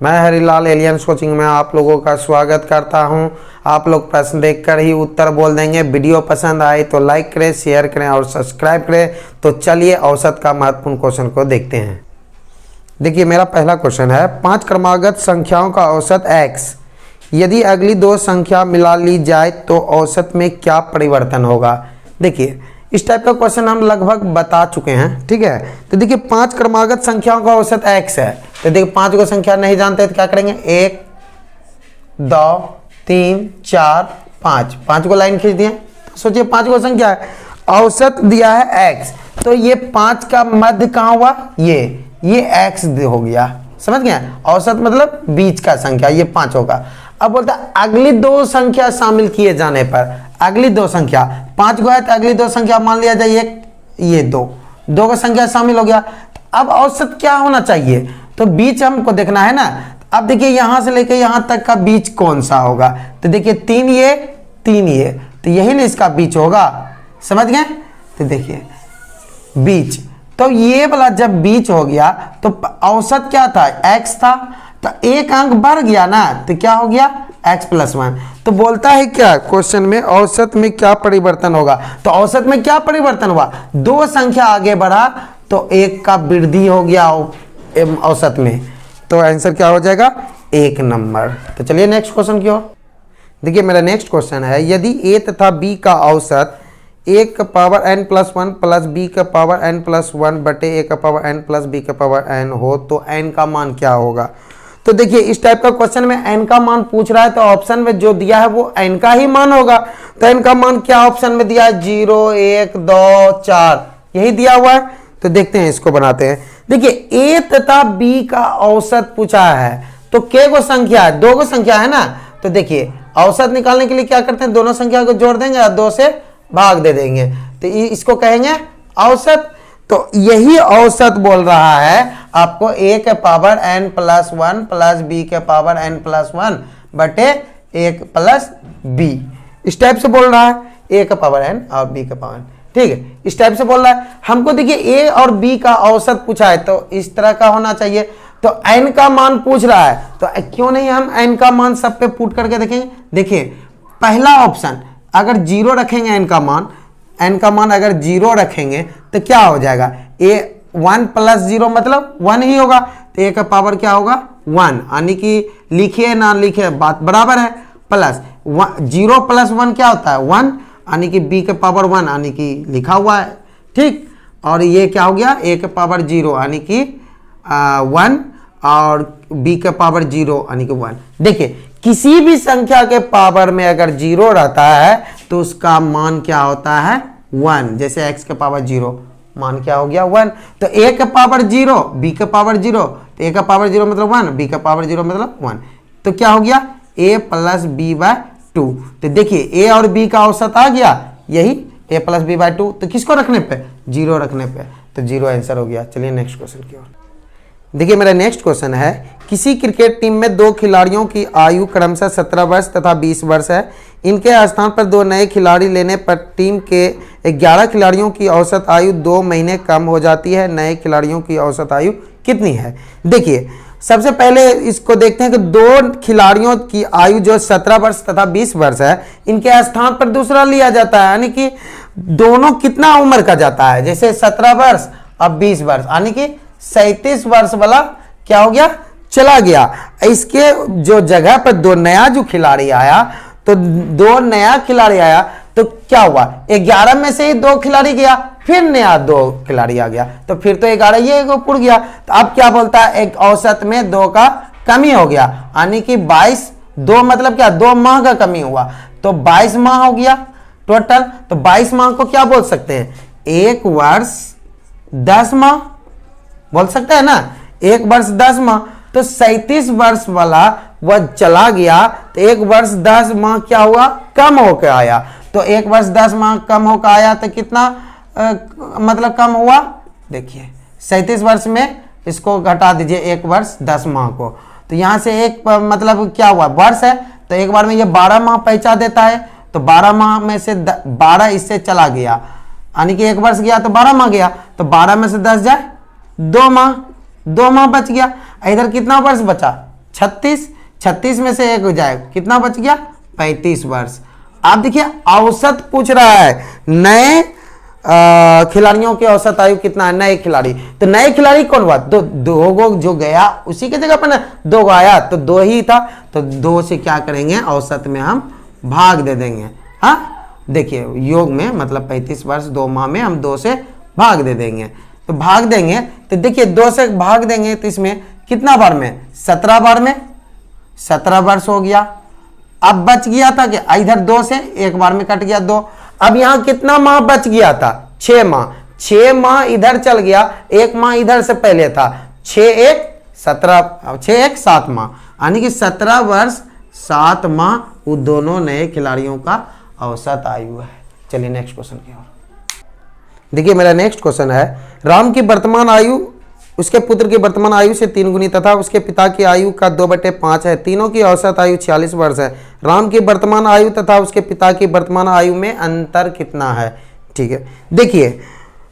मैं Harilal aliens coaching में आप लोगों का स्वागत करता हूं। आप लोग प्रश्न देखकर ही उत्तर बोल देंगे। वीडियो पसंद आए तो लाइक करें, शेयर करें और सब्सक्राइब करें। तो चलिए औसत का महत्वपूर्ण क्वेश्चन को देखते हैं। देखिए मेरा पहला क्वेश्चन है, 5 क्रमागत संख्याओं का औसत x यदि अगली दो संख्या मिला ली जाए तो औसत में क्या परिवर्तन होगा। देखिए इस टाइप का क्वेश्चन हम लगभग बता चुके हैं, ठीक है। तो देखिए 5 क्रमागत संख्याओं का औसत x है। तो देखिए 5 को संख्या नहीं जानते तो क्या करेंगे, 1 2 3 4 5, 5 को लाइन खींच दिए। तो सोचिए 5 को संख्या है, औसत दिया है x, तो ये 5 का मध्य कहाँ हुआ, ये x हो गया, समझ गए। औसत मतलब बीच का संख्या, ये 5 होगा। अब बोलता है अगली दो संख्या शामिल किए जाने पर, अगली दो संख्या 5 को है तो अगली दो संख्या मान लिया जाए ये 2 का संख्या शामिल हो गया। तो अब औसत क्या होना चाहिए, तो बीच हमको देखना है ना। अब देखिए यहां से लेके यहां तक का बीच कौन सा होगा, तो देखिए 3 ये तो यही ना इसका बीच होगा, समझ गए। तो देखिए बीच, तो ये वाला जब बीच हो गया तो औसत क्या था, x था, तो एक अंक बढ़ गया ना, तो क्या हो गया x+1। तो बोलता है क्या क्वेश्चन में, औसत में क्या परिवर्तन होगा। तो औसत में क्या परिवर्तन हुआ, दो संख्या आगे बढ़ा तो एक का वृद्धि हो गया औसत में, तो आंसर क्या हो जाएगा 1 नंबर। तो चलिए नेक्स्ट क्वेश्चन की ओर। देखिए मेरा नेक्स्ट क्वेश्चन है, यदि a तथा b का औसत a का पावर n+1 प्लस b का पावर n+1 बटे a का पावर n प्लस b का पावर n हो तो n का मान क्या होगा। तो देखिए इस टाइप का क्वेश्चन में n का मान पूछ रहा है, तो ऑप्शन में जो दिया है वो n का ही मान होगा। तो n का मान क्या ऑप्शन में दिया है, 0 1 2 4 यही दिया हुआ है। तो देखते हैं, इसको बनाते हैं। देखिए a तथा b का औसत पूछा है, तो k को संख्या है, 2 को संख्या है ना। तो देखिए औसत निकालने के लिए क्या करते हैं, दोनों संख्या को जोड़ देंगे और 2 से भाग दे देंगे, तो इसको कहेंगे औसत। तो यही औसत बोल रहा है आपको a के पावर n+1 प्लस b के पावर n+1 बटे 1 प्लस b, इस टाइप से बोल रहा है, a का पावर n और b का पावर n, ठीक है, इस टाइप से बोल रहा है। हमको देखिए a और b का औसत पूछा है तो इस तरह का होना चाहिए। तो n का मान पूछ रहा है, तो क्यों नहीं हम n का मान सब पे पुट करके देखेंगे। देखिए पहला ऑप्शन अगर 0 रखेंगे, n का मान अगर 0 रखेंगे तो क्या हो जाएगा, a 1 प्लस 0 मतलब 1 ही होगा, तो a का पावर क्या होगा 1, यानी कि लिखिए ना लिखिए बात बराबर है। प्लस 0 प्लस 1 क्या होता है 1, यानी कि b के पावर 1 यानी कि लिखा हुआ है, ठीक। और ये क्या हो गया a के पावर 0 यानी कि 1 और b के पावर 0 यानी कि 1। देखिए किसी भी संख्या के पावर में अगर 0 रहता है तो उसका मान क्या होता है 1, जैसे x के पावर 0 मान क्या हो गया 1। तो a के पावर 0 b के पावर 0, तो a का पावर 0 मतलब 1, b का पावर 0 मतलब 1, तो क्या हो गया a प्लस b/2। तो देखिए a और b का औसत आ गया यही a प्लस b/2, तो किसको रखने पे 0 रखने पे, तो 0 आंसर हो गया। चलिए नेक्स्ट क्वेश्चन की ओर। देखिए मेरा नेक्स्ट क्वेश्चन है, किसी क्रिकेट टीम में 2 खिलाड़ियों की आयु क्रमशः 17 वर्ष तथा 20 वर्ष है। इनके स्थान पर 2 नए खिलाड़ी लेने पर टीम के 11 खिलाड़ियों की औसत आयु 2 महीने कम हो जाती है। नए खिलाड़ियों की औसत आयु कितनी है। देखिए सबसे पहले इसको देखते हैं कि 2 खिलाड़ियों की आयु जो 17 वर्ष तथा 20 वर्ष है, इनके स्थान पर दूसरा लिया जाता है, यानी कि दोनों कितना उम्र का जाता है, जैसे 17 वर्ष और 20 वर्ष, यानी कि 37 वर्ष वाला क्या हो गया चला गया। इसके जो जगह पर 2 नया जो खिलाड़ी आया, तो 2 नया खिलाड़ी आया तो क्या हुआ 11 में से ही 2 खिलाड़ी गया, फिर नया 2 खिलाड़ी आ गया, तो फिर तो 11 ये पुर गया। तो अब क्या बोलता है, एक औसत में 2 का कमी हो गया, यानी कि 22, 2 मतलब क्या 2 माह का कमी हुआ, तो 22 माह हो गया टोटल। तो 22 माह को क्या बोल सकते हैं, 1 वर्ष 10 माह बोल सकते हैं ना, 1 वर्ष 10 माह। तो 37 वर्ष वाला वह चला गया, तो 1 वर्ष 10 माह क्या हुआ कम होकर आया, तो 1 वर्ष 10 माह कम होकर आया तो कितना मतलब कम हुआ। देखिए 37 वर्ष में इसको घटा दीजिए 1 वर्ष 10 माह को, तो यहां से एक मतलब क्या हुआ वर्ष है, तो एक बार में ये 12 माह पहुंचा देता है, तो 12 माह में से 12 इससे चला गया, यानी कि 1 वर्ष गया तो 12 माह गया, तो 12 में से 10 जाए 2 माह बच गया। इधर कितना वर्ष बचा 36, 36 में से 1 हो जाए, कितना बच गया? 35 वर्ष। आप देखिए औसत पूछ रहा है, नए खिलाड़ियों की औसत आयु कितना है, नए खिलाड़ी। तो नए खिलाड़ी कौन हुआ? दो गो जो गया उसी की जगह पर ना 2 गो आया, तो 2 ही था, तो 2 से क्या करेंगे, औसत में हम भाग दे देंगे। हाँ देखिए योग में मतलब 35 वर्ष 2 माह में हम 2 से भाग दे देंगे। तो भाग देंगे तो देखिए 2 से भाग देंगे तो इसमें कितना बार में? 17 बार में 17 वर्ष हो गया। अब बच गया था कि इधर 2 से 1 बार में कट गया 2। अब यहां कितना माह बच गया था? 6 माह। 6 माह इधर चल गया, 1 माह इधर से पहले था। 6 1 17, 6 1 7 माह, यानी कि 17 वर्ष 7 माह वो दोनों नए खिलाड़ियों का औसत आयु है। चलिए नेक्स्ट क्वेश्चन की ओर देखिए। मेरा नेक्स्ट क्वेश्चन है, राम की वर्तमान आयु उसके पुत्र की वर्तमान आयु से 3 गुनी तथा उसके पिता की आयु का 2/5 है। तीनों की औसत आयु 46 वर्ष है। राम की वर्तमान आयु तथा उसके पिता की वर्तमान आयु में अंतर कितना है? ठीक है, देखिए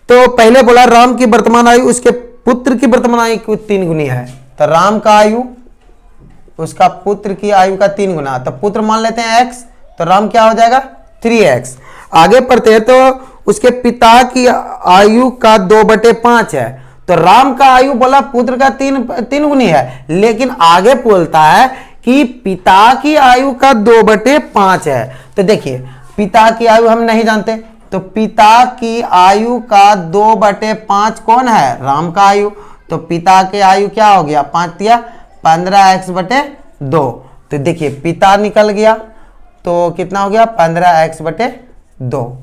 तो पहले बोला राम की वर्तमान आयु उसके पुत्र की वर्तमान आयु की 3 गुनी है। तो राम का आयु उसका पुत्र की आयु का 3 गुना, तो पुत्र मान लेते हैं x, तो राम क्या हो जाएगा? 3x। आगे पढ़ते हैं तो उसके पिता की आयु का 2/5 है। तो राम का आयु बोला पुत्र का 3 गुनी है, लेकिन आगे बोलता है कि पिता की आयु का 2/5 है। तो देखिए पिता की आयु हम नहीं जानते, तो पिता की आयु का 2/5 कौन है? राम का आयु। तो पिता की आयु क्या हो गया? 5 दिया 15x/2। तो देखिए पिता निकल गया, तो कितना हो गया? 15x/2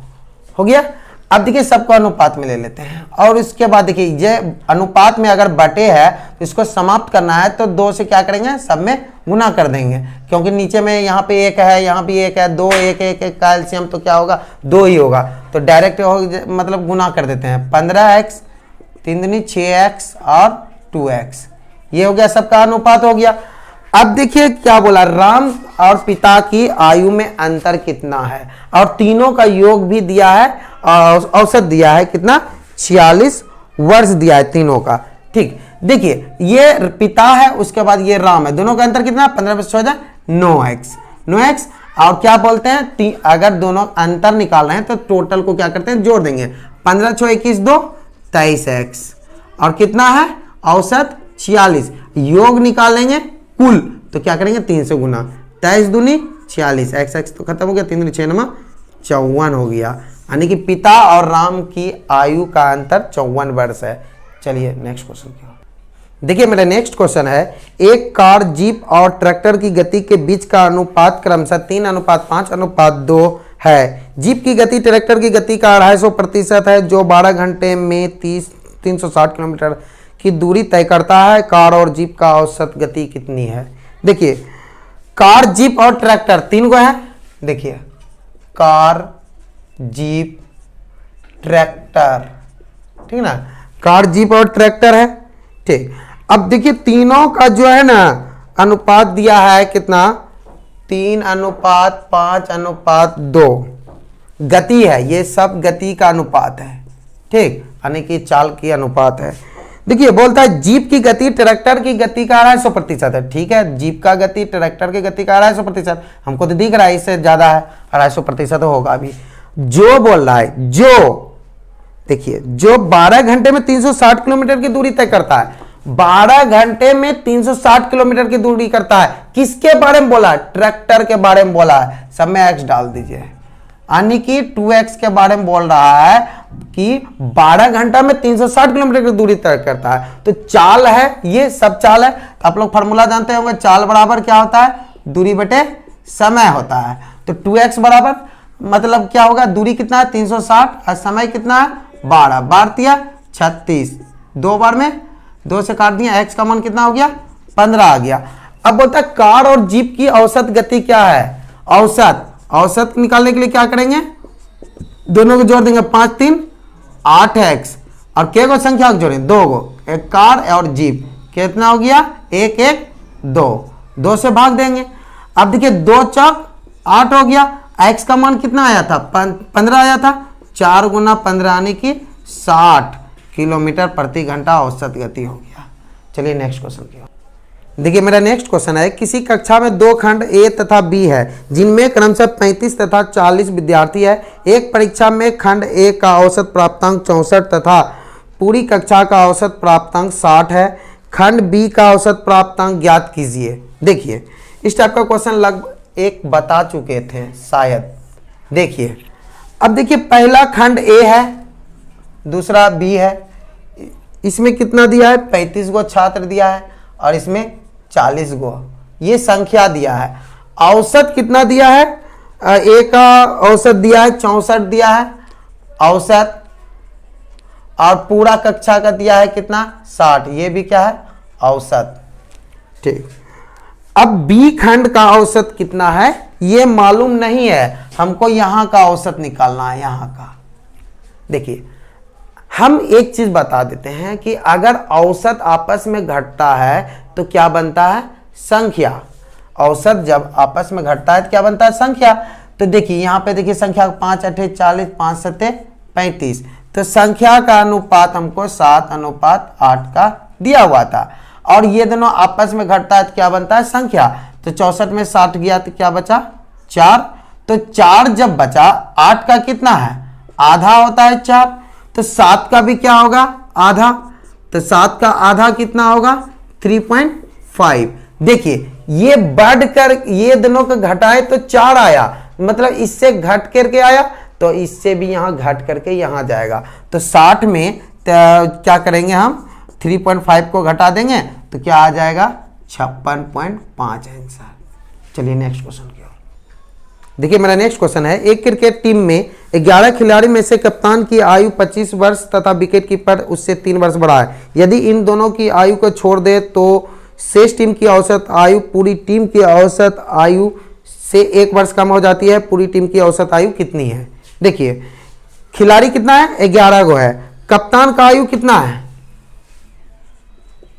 हो गया। अब देखिए सबको अनुपात में ले लेते हैं, और इसके बाद देखिए ये अनुपात में अगर बटे है तो इसको समाप्त करना है, तो 2 से क्या करेंगे? सब में गुना कर देंगे, क्योंकि नीचे में यहाँ पे 1 है, यहाँ भी 1 है, 2 1 1 1 का एलसीएम तो क्या होगा? 2 ही होगा। तो डायरेक्ट मतलब गुना कर देते हैं। 15x 3 दूनी 6x और 2x, ये हो गया, सबका अनुपात हो गया। अब देखिए क्या बोला, राम और पिता की आयु में अंतर कितना है, और तीनों का योग भी दिया है, औसत दिया है कितना? 46 वर्ष दिया है तीनों का। ठीक, देखिए ये पिता है, उसके बाद ये राम है, दोनों का अंतर कितना? 15 में से हो जाए 9x। और क्या बोलते हैं, अगर दोनों अंतर निकाल रहे हैं तो टोटल को क्या करते हैं? जोड़ देंगे। 15 6 21 2 23x, और कितना है? औसत 46। योग निकाल लेंगे कुल, तो क्या करेंगे? 3 से गुना, 23 दूनी 46, x तो खत्म हो गया, 3 दूनी 6 नमा 54 हो गया, यानी कि पिता और राम की आयु का अंतर 54 वर्ष है। चलिए नेक्स्ट क्वेश्चन की ओर देखिए। मेरा नेक्स्ट क्वेश्चन है, एक कार, जीप और ट्रैक्टर की गति के बीच का अनुपात क्रमशः 3:5:2 है। जीप की गति ट्रैक्टर की गति का 250% है, जो 12 घंटे में 360 किलोमीटर की दूरी तय करता है। कार और जीप का औसत गति कितनी है? देखिए कार, जीप और ट्रैक्टर 3 गो है। देखिए कार, जीप, ट्रैक्टर, ठीक ना, कार, जीप और ट्रैक्टर है। ठीक, अब देखिए तीनों का जो है ना अनुपात दिया है कितना? 3:5:2 गति है, ये सब गति का अनुपात है। ठीक, यानी कि चाल की अनुपात है। देखिए बोलता है जीप की गति ट्रैक्टर की गति का 250% है। ठीक है, जीप का गति ट्रैक्टर की गति का 250%, हमको तो दिख रहा है इससे ज्यादा है, 250% होगा भी। जो बोल रहा है, जो देखिए जो 12 घंटे में 360 किलोमीटर की दूरी तय करता है, 12 घंटे में 360 किलोमीटर की दूरी करता है, किसके बारे में बोला? ट्रैक्टर के बारे में बोला है। सब में x डाल दीजिए, यानी कि 2x के बारे में बोल रहा है कि 12 घंटा में 360 किलोमीटर की दूरी तय करता है। तो चाल है, ये सब चाल है। तो आप लोग फार्मूला जानते होंगे, चाल बराबर क्या होता है? दूरी बटे समय होता है। तो 2x बराबर मतलब क्या होगा? दूरी कितना है? 360, और समय कितना है? 12, 12 36, 2 बार में 2 से काट दिया, x का मान कितना हो गया? 15 आ गया। अब बोलता है कार और जीप की औसत गति क्या है? औसत निकालने के लिए क्या करेंगे? दोनों को जोड़ देंगे, 5 3 8x, और के गो संख्या को जोड़ेंगे? 2 गो, एक कार और जीप, कितना हो गया? 1 1 2, 2 से भाग देंगे। अब देखिए 2 चौक 8 हो गया। x का मान कितना आया था? 15 आया था। 4 गुना 15 यानी कि 60 किलोमीटर प्रति घंटा औसत गति हो गया। चलिए नेक्स्ट क्वेश्चन की ओर देखिए मेरा नेक्स्ट क्वेश्चन है, किसी कक्षा में दो खंड ए तथा बी है जिनमें क्रमशः 35 तथा 40 विद्यार्थी है। एक परीक्षा में खंड ए का औसत प्राप्तांक 64 तथा पूरी कक्षा का औसत प्राप्तांक 60 है। खंड बी का औसत प्राप्तांक ज्ञात कीजिए। देखिए इस टाइप का क्वेश्चन लगभग एक बता चुके थे शायद। देखिए अब देखिए पहला खंड ए है, दूसरा बी है। इसमें कितना दिया है, 35 गो छात्र दिया है और इसमें 40 गो, ये संख्या दिया है। औसत कितना दिया है, ए का औसत दिया है 64 दिया है औसत, और पूरा कक्षा का दिया है कितना 60, ये भी क्या है औसत। ठीक, अब बी खंड का औसत कितना है ये मालूम नहीं है, हमको यहां का औसत निकालना है यहां का। देखिए हम एक चीज बता देते हैं कि अगर औसत आपस में घटता है तो क्या बनता है, संख्या। औसत जब आपस में घटता है तो क्या बनता है, संख्या। तो देखिए यहां पे देखिए संख्या 5 8 40, 5 7 35, तो संख्या का अनुपात हमको 7:8 का दिया हुआ था, और ये दोनों आपस में घटता है तो क्या बनता है, संख्या। तो 64 में 60 गया तो क्या बचा 4, तो 4 जब बचा, 8 का कितना है आधा होता है 4, तो 7 का भी क्या होगा आधा, तो 7 का आधा कितना होगा 3.5। देखिए ये बढ़कर ये दोनों को घटाए तो 4 आया, मतलब इससे घट करके आया तो इससे भी यहां घट करके यहां जाएगा। तो 60 में क्या करेंगे हम 3.5 को घटा देंगे तो क्या आ जाएगा 56.5 आंसर। चलिए नेक्स्ट क्वेश्चन की ओर। देखिए मेरा नेक्स्ट क्वेश्चन है, एक क्रिकेट टीम में 11 खिलाड़ी में से कप्तान की आयु 25 वर्ष तथा विकेट कीपर उससे 3 वर्ष बड़ा है। यदि इन दोनों की आयु को छोड़ दे तो शेष टीम की औसत आयु पूरी टीम की औसत आयु से 1 वर्ष कम हो जाती है। पूरी टीम की औसत आयु कितनी है। देखिए खिलाड़ी कितना है 11 गो है, कप्तान का आयु कितना है,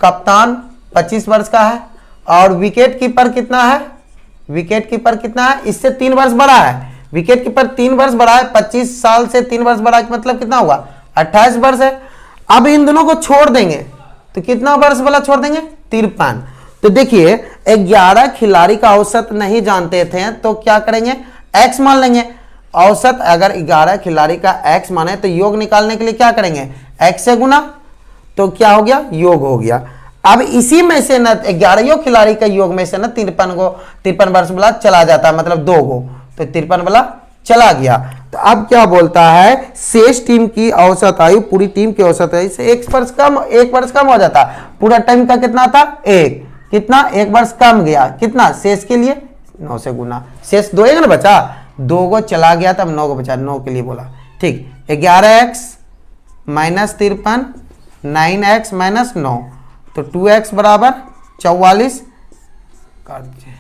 कप्तान 25 वर्ष का है, और विकेट कीपर कितना है, विकेट कीपर कितना है इससे 3 वर्ष बड़ा है। विकेट कीपर 3 वर्ष बड़ा है, 25 साल से 3 वर्ष बड़ा है, मतलब कितना हुआ 28 वर्ष है। अब इन दोनों को छोड़ देंगे तो कितना वर्ष वाला छोड़ देंगे 53। तो देखिए 11 खिलाड़ी का औसत नहीं जानते थे तो क्या करेंगे x मान लेंगे। औसत अगर 11 खिलाड़ी का x माने तो योग निकालने के लिए क्या करेंगे x से गुना, तो क्या हो गया योग हो गया। अब इसी में से ना 11 खिलाड़ी का योग में से ना 53 वर्ष वाला चला जाता है, मतलब 2 गो, तो 53 वाला चला गया। तो अब क्या बोलता है, शेष टीम की औसत आयु पूरी टीम की औसत आयु से 1 वर्ष कम हो जाता। पूरा टाइम का कितना था 1, कितना 1 वर्ष कम गया, कितना शेष के लिए 9 से गुना, शेष 2 ना बचा, 2 गो चला गया तब 9 गो बचा, 9 के लिए बोला। ठीक, 11x माइनस 53, 9x माइनस 9, तो 2x बराबर 44 कर दीजिए।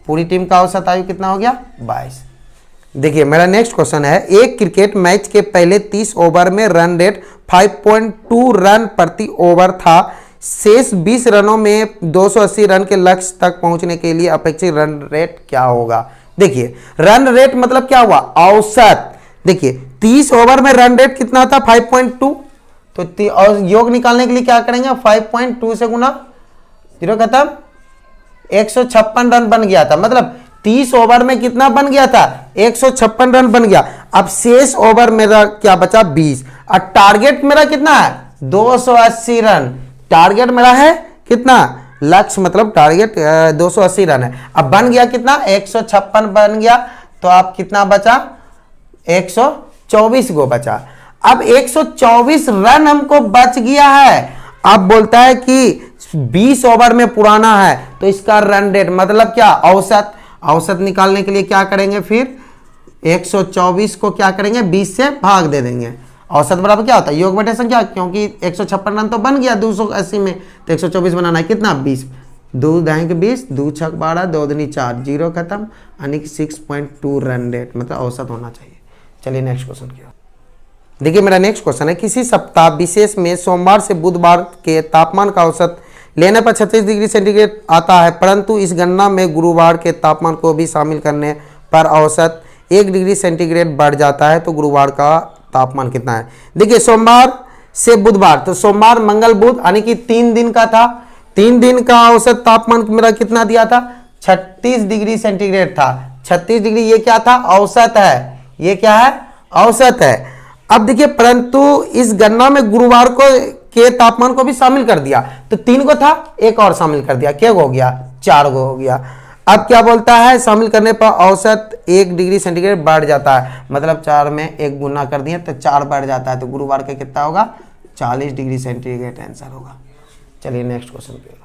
पूरी टीम का औसत आयु कितना हो गया 22। देखिए मेरा नेक्स्ट क्वेश्चन है, एक क्रिकेट मैच के पहले 30 ओवर में रन रेट 5.2 रन प्रति ओवर था। शेष 20 रनों में 280 रन के लक्ष्य तक पहुंचने के लिए अपेक्षित रन रेट क्या होगा। देखिए रन रेट मतलब क्या हुआ औसत। देखिए 30 ओवर में रन रेट कितना था 5.2, तो और योग निकालने के लिए क्या करेंगे 5.2 से गुना, 0 खत्म, 156 रन बन गया था, मतलब 30 ओवर में कितना बन गया था 156 रन बन गया। अब शेष ओवर मेरा क्या बचा 20, और टारगेट मेरा कितना है 280 रन। टारगेट मेरा है कितना, लक्ष्य मतलब टारगेट 280 रन है। अब बन गया कितना 156 बन गया, तो आप कितना बचा 124 गो बचा। अब 124 रन हमको बच गया है। अब बोलता है कि 20 ओवर में पुराना है तो इसका रन रेट मतलब क्या औसत। औसत निकालने के लिए क्या करेंगे, फिर 124 को क्या करेंगे 20 से भाग दे देंगे। औसत बराबर क्या होता है योग बटे संख्या, क्योंकि 156 रन तो बन गया 280 में, तो 124 बनाना है कितना 20, 2 दाएं 20, 2 छक 12, 2 दूनी 4, 0 खत्म, यानी कि 6.2 रन रेट मतलब औसत होना चाहिए। चलिए नेक्स्ट क्वेश्चन की ओर। देखिए मेरा नेक्स्ट क्वेश्चन है, किसी सप्ताह विशेष में सोमवार से बुधवार के तापमान का औसत लेने पर 36 डिग्री सेंटीग्रेड आता है, परंतु इस गणना में गुरुवार के तापमान को भी शामिल करने पर औसत 1 डिग्री सेंटीग्रेड बढ़ जाता है। तो गुरुवार का तापमान कितना है। देखिए सोमवार से बुधवार, तो सोमवार मंगल बुध यानी कि 3 दिन का था, 3 दिन का औसत तापमान मेरा कितना दिया था, 36 डिग्री सेंटीग्रेड था। 36 डिग्री ये क्या था, औसत है, ये क्या है, औसत है। अब देखिए परंतु इस गणना में गुरुवार को के तापमान को भी शामिल कर दिया, तो 3 को था, एक और शामिल कर दिया, क्या हो गया, 4 गो हो गया। अब क्या बोलता है, शामिल करने पर औसत 1 डिग्री सेंटीग्रेड बढ़ जाता है, मतलब 4 में 1 गुना कर दिए तो 4 बढ़ जाता है, तो गुरुवार का कितना होगा, 40 डिग्री सेंटीग्रेड आंसर होगा। चलिए नेक्स्ट क्वेश्चन पे।